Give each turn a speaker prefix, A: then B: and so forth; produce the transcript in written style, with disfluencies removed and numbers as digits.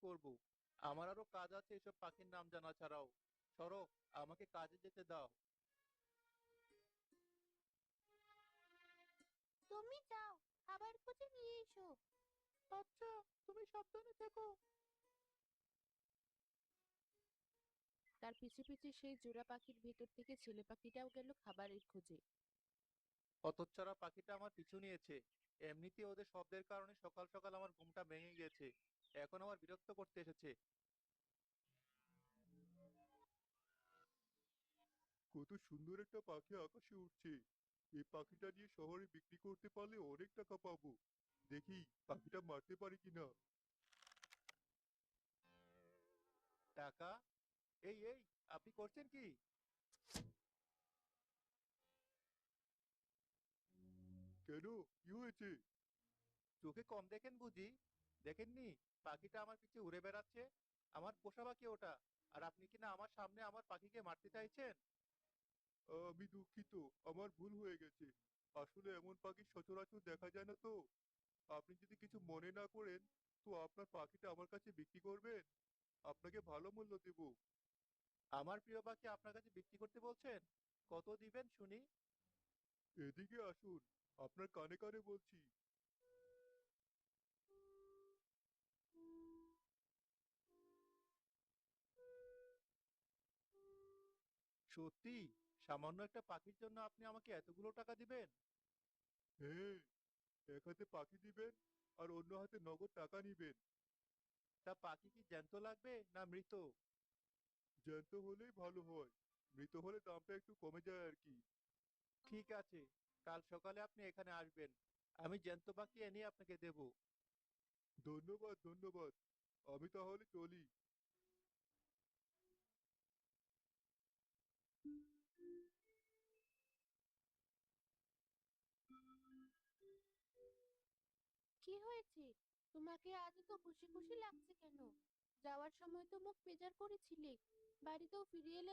A: করব? আমার আরো কাজ আছে এসব পাখির নাম জানা ছাড়াও। সরো, আমাকে কাজে যেতে দাও।
B: তুমি যাও, খাবার খুঁজে নিয়ে এসো।
A: আচ্ছা, তুমি সাবধানে থেকো।
B: তার পিছে পিছে সেই জোড়া পাখির ভেতর থেকে ছেলে পাখিটাও গেল খাবারের খোঁজে।
A: হতচ্ছাড়া পাখিটা আমার পিছু নিয়েছে। এমনিতেই ওদের শব্দের কারণে সকাল সকাল আমার ঘুমটা ভেঙে গেছে। এখন আমার বিরক্ত করতে এসেছে।
C: কত সুন্দর একটা পাখি আকাশে উঠছে। এই পাখিটা নিয়ে শহরে বিক্রি করতে পারলে অনেক টাকা পাবো। দেখি পাখিটা মারতে পারি কিনা।
A: টাকা? এই এই, আপনি করছেন কি?
C: কেন, কি হয়েছে?
A: চোখে কম দেখেন বুঝি? দেখেননি পাখিটা আমার পিছে উড়ে বেড়াচ্ছে? আমার পোষা পাখি ওটা। আর আপনি কিনা আমার সামনে আমার পাখিকে মারতে চাইছেন?
C: আমি দুঃখিত, আমার ভুল হয়ে গেছে। আসলে এমন পাখি সচরাচর দেখা যায় না তো। আপনি যদি কিছু মনে না করেন, তো আপনার পাখিটা আমার কাছে বিক্রি করবেন। আপনাকে ভালো মূল্য দেব।
A: আমার প্রিয় পাখি আপনার কাছে বিক্রি করতে বলছেন? কত দিবেন শুনি?
C: এদিকে আসুন, আপনার কানে কানে বলছি।
A: সত্যি? সামান্য একটা পাখির জন্য আপনি আমাকে এতগুলো টাকা দিবেন?
C: হ্যাঁ, এক হাতে পাখি দিবেন আর অন্য হাতে নগদ টাকা নিবেন।
A: তা পাখি কি জ্যান্ত লাগবে না মৃত?
C: জ্যান্ত হলেই ভালো হয়, মৃত হলে দামটা একটু কমে যায় আর কি।
A: ঠিক আছে, কাল সকালে আপনি এখানে আসবেন। আমি জ্যান্ত পাখি এনে আপনাকে দেব।
C: ধন্যবাদ ধন্যবাদ, আমি তাহলে চলি।
B: কি হয়েছে? তোমাকে আজ তো খুশি খুশি লাগছে কেন? যাওয়ার সময় তো মুখ বেজার করেছিলে। বাড়িতেও ফিরে এলে